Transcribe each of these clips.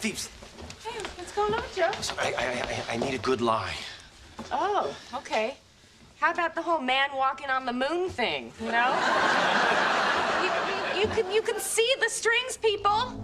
Steve. Hey, what's going on, Joe? I need a good lie. Oh, okay. How about the whole man walking on the moon thing, you know? you can see the strings, people.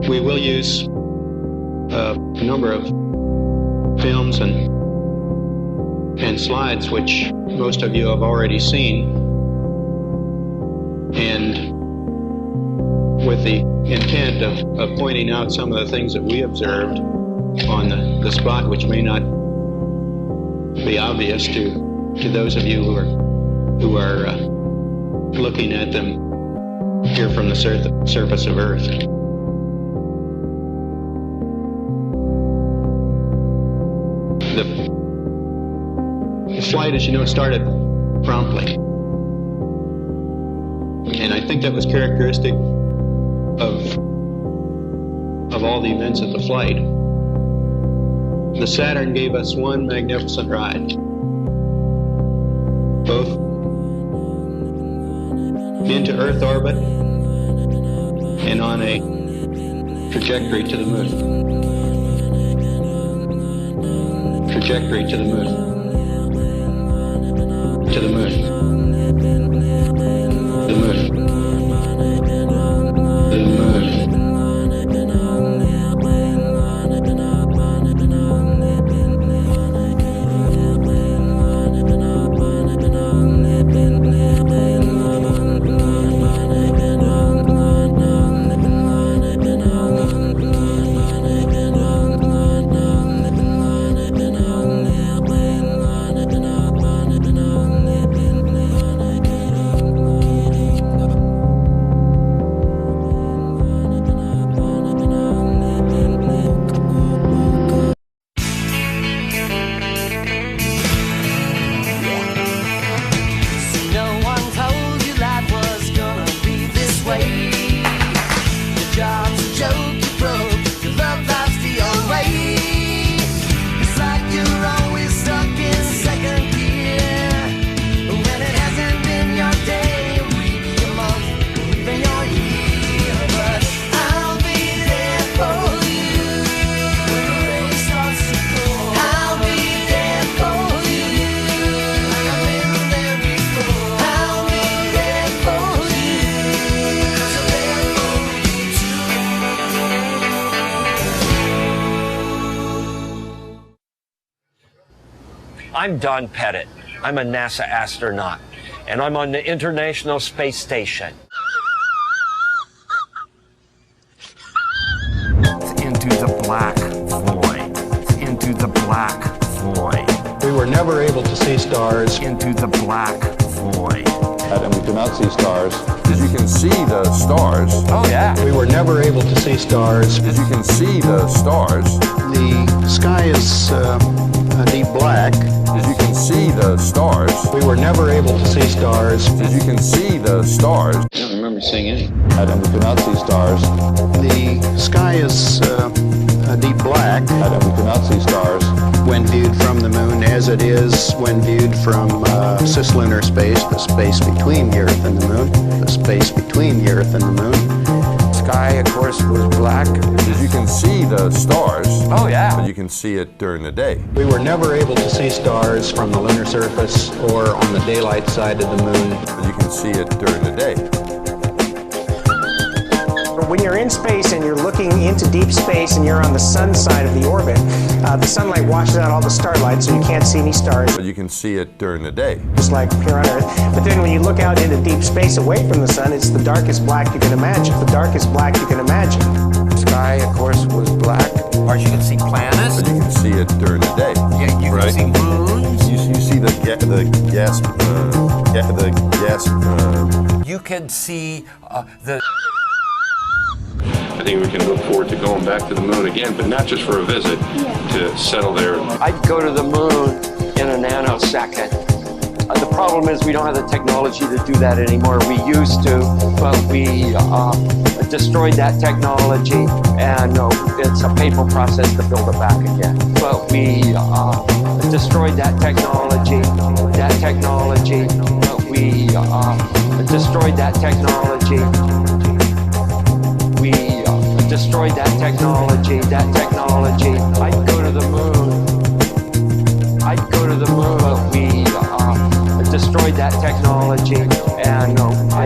We will use a number of films and slides which most of you have already seen, and with the intent of pointing out some of the things that we observed on the spot which may not be obvious to those of you who are looking at them here from the surface of Earth. The flight, as you know, started promptly. And I think that was characteristic of all the events of the flight. The Saturn gave us one magnificent ride, both into Earth orbit and on a trajectory to the moon. Trajectory to the moon. To the moon. The moon. The moon. I'm Don Pettit. I'm a NASA astronaut, and I'm on the International Space Station. It's into the black void. It's into the black void. We were never able to see stars. Into the black void. And we do not see stars. As you can see the stars. Oh, yeah. We were never able to see stars. As you can see the stars. The sky is deep black. As you can see the stars. We were never able to see stars. As you can see the stars. I don't remember seeing any. And we do not see stars. The sky is deep black. And we do not see stars. When viewed from the moon, as it is when viewed from cislunar space, the space between the Earth and the moon, the space between the Earth and the moon. Sky, of course, was black. As you can see the stars. Oh, yeah. But you can see it during the day. We were never able to see stars from the lunar surface or on the daylight side of the moon. But you can see it during the day. When you're in space and you're looking into deep space and you're on the sun side of the orbit, the sunlight washes out all the starlight, so you can't see any stars. But you can see it during the day. Just like here on Earth. But then when you look out into deep space away from the sun, it's the darkest black you can imagine. The darkest black you can imagine. The sky, of course, was black. Or you can see planets. But you can see it during the day. Yeah, you right? can see moons. You see the gas. You can see the. I think we can look forward to going back to the moon again, but not just for a visit, to settle there. I'd go to the moon in a nanosecond. The problem is we don't have the technology to do that anymore. We used to, but we destroyed that technology, and it's a painful process to build it back again. But we destroyed that technology, but we destroyed that technology. We destroyed that technology, I'd go to the moon, but we destroyed that technology, and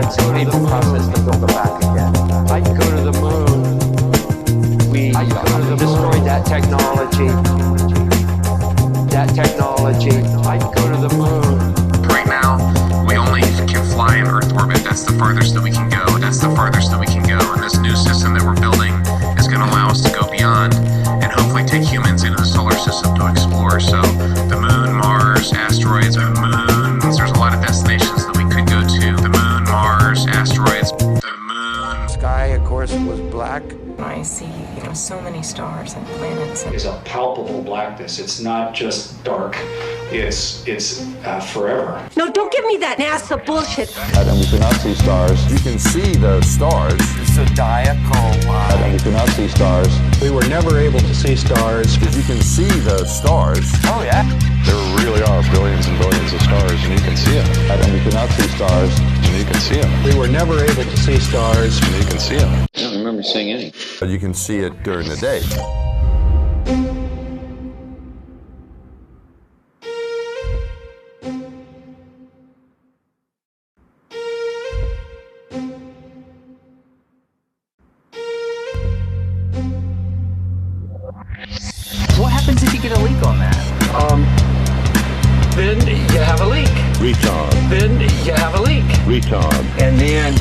it's a painful process to build it back again. I'd go to the moon, we destroyed that technology, I'd go to the moon. Right now, we only can fly in Earth orbit. That's the farthest that we can go. And this new system that we're building is going to allow us to go beyond and hopefully take humans into the solar system to explore. So the moon, Mars, asteroids, the moons, there's a lot of destinations that we could go to. The moon, Mars, asteroids, the moon. The sky, of course, was black. I see, so many stars and planets. It's a palpable blackness. It's not just dark. It's forever. No, don't give me that NASA bullshit. And we cannot see stars. You can see the stars. The zodiacal line. And we cannot see stars. We were never able to see stars. You can see the stars. Oh yeah. There really are billions and billions of stars, and you can see them. And we cannot see stars. And you can see them. We were never able to see stars. And you can see them. I don't remember seeing any. But you can see it during the day. What happens if you get a leak on that? Then you have a leak. Retard. Then you have a leak. Retard. And then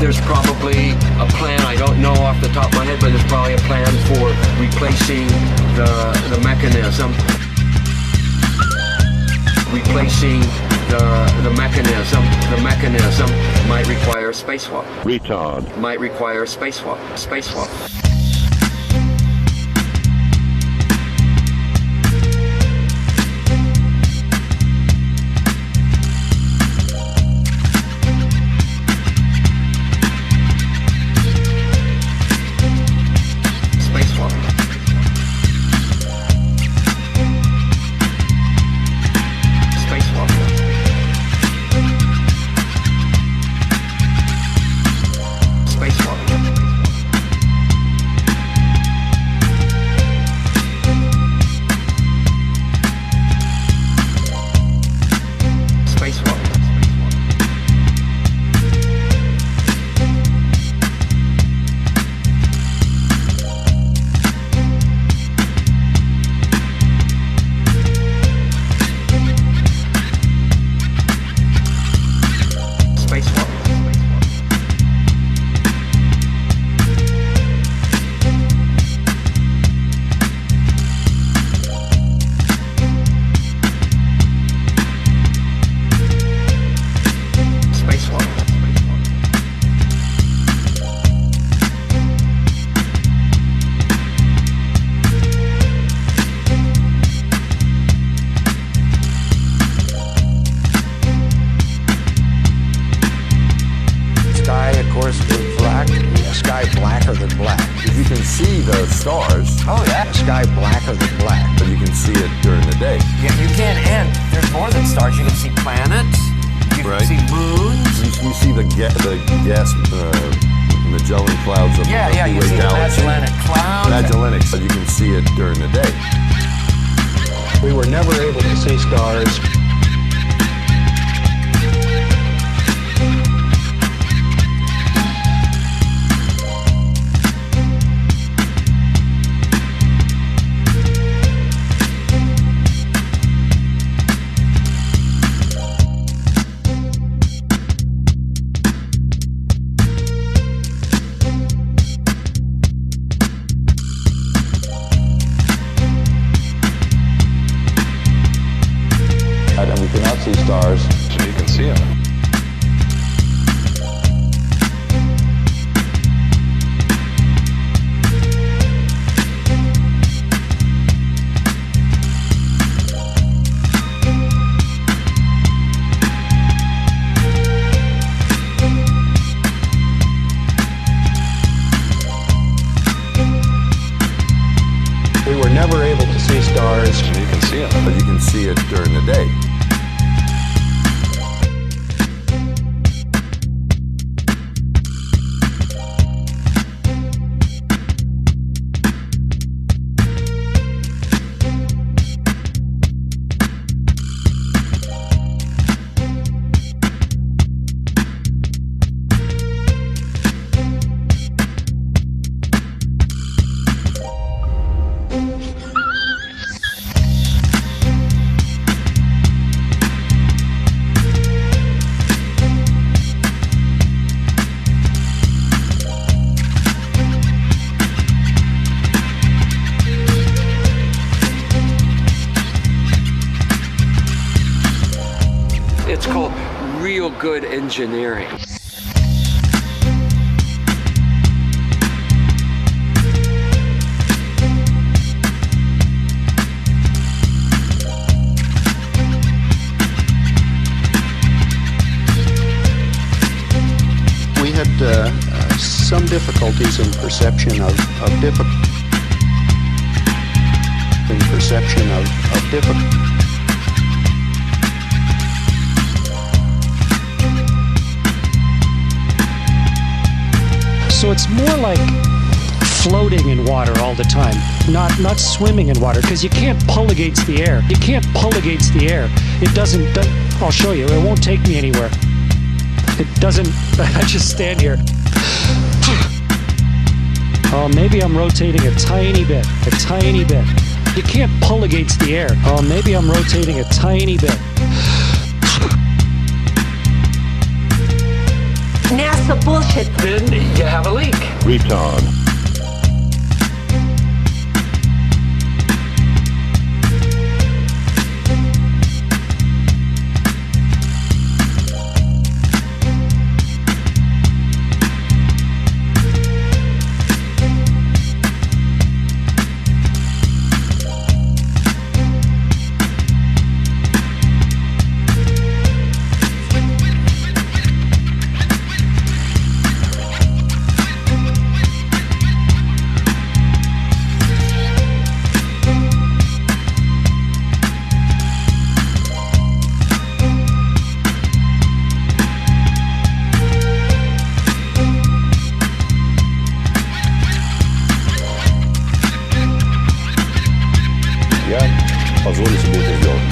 there's probably a plan, I don't know off the top of my head, but there's probably a plan for replacing the mechanism. Replacing the mechanism. The mechanism might require a spacewalk. Retard. Might require a spacewalk. Spacewalk. You can see the stars. Oh yeah. The sky blacker than black, but you can see it during the day. Yeah, you can, and there's more than stars. You can see planets. You can see moons. You see the gas Magellan clouds of the you see galaxy. the Magellanic clouds. Magellanic, but you can see it during the day. We were never able to see stars. stars. And you can see them. But you can see it during the day. It's called real good engineering. We had some difficulties in perception of difficulty. So it's more like floating in water all the time, not swimming in water, because you can't pull against the air. You can't pull against the air. It doesn't, I'll show you, it won't take me anywhere. It doesn't, I just stand here. Oh, maybe I'm rotating a tiny bit. You can't pull against the air. Oh, maybe I'm rotating a tiny bit. NASA bullshit. Then you have a leak. Retard. Позволю себе это сделать.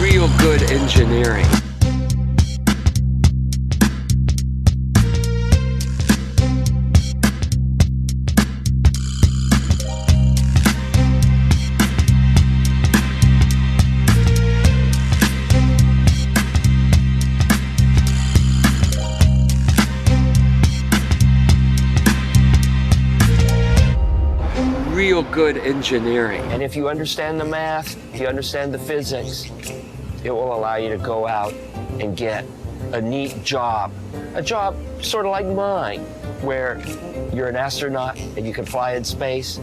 Real good engineering. Real good engineering. And if you understand the math, if you understand the physics, it will allow you to go out and get a neat job. A job sort of like mine, where you're an astronaut and you can fly in space.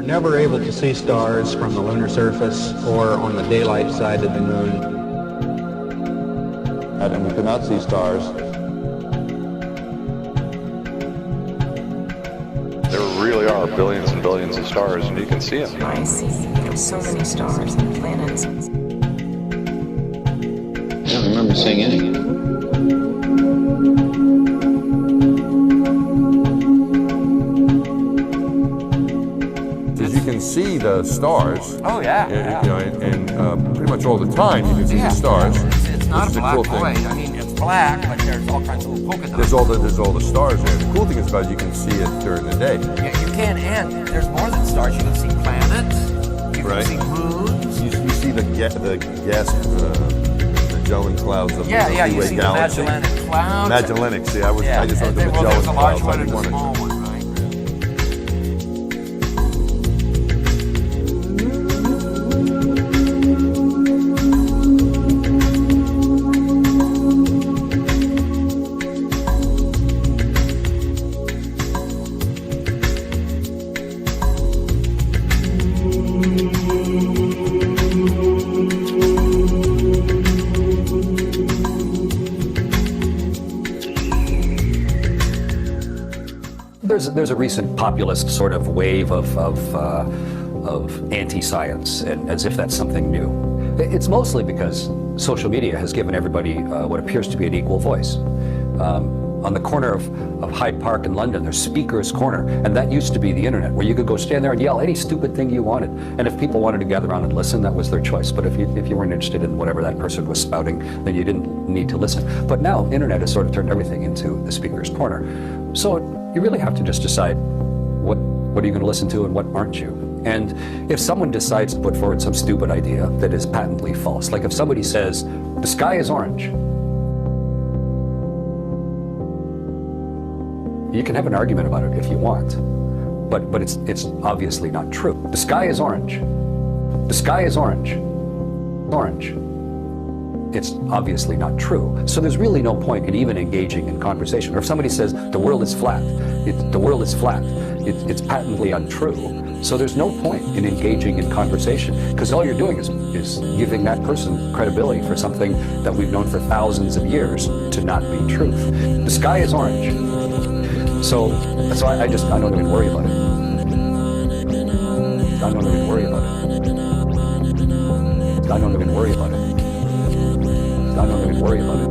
Never able to see stars from the lunar surface or on the daylight side of the moon. And we could not see stars. There really are billions and billions of stars, and you can see them. I see. There's so many stars and planets. I don't remember seeing any. As you can see see the stars. Oh, yeah. And pretty much all the time you can see the stars. It's not a black cool void. thing. I mean, it's black, but there's all kinds of little polka dots. There's all the stars there. The cool thing is about it, you can see it during the day. Yeah, you can, and there's more than stars. You can see planets. You can see moons. You see the gas, Magellan clouds of the you Milky Way see galaxy. the Magellanic Clouds. Magellanic, see, I just went to Well, Magellan there's a large clouds. one I and didn't a want to. small one, right? There's a recent populist sort of wave of anti-science, and as if that's something new. It's mostly because social media has given everybody what appears to be an equal voice. On the corner of Hyde Park in London, there's Speaker's Corner, and that used to be the internet, where you could go stand there and yell any stupid thing you wanted. And if people wanted to gather around and listen, that was their choice. But if you weren't interested in whatever that person was spouting, then you didn't need to listen. But now, internet has sort of turned everything into the Speaker's Corner. So you really have to just decide what are you going to listen to and what aren't you. And if someone decides to put forward some stupid idea that is patently false, like if somebody says, the sky is orange, you can have an argument about it if you want, but it's obviously not true. The sky is orange. The sky is orange. Orange. It's obviously not true. So there's really no point in even engaging in conversation. Or if somebody says the world is flat, the world is flat, it's patently untrue. So there's no point in engaging in conversation, because all you're doing is giving that person credibility for something that we've known for thousands of years to not be truth. The sky is orange. So I don't even worry about it. I don't even worry about it. I don't even worry about it. I don't even worry about it.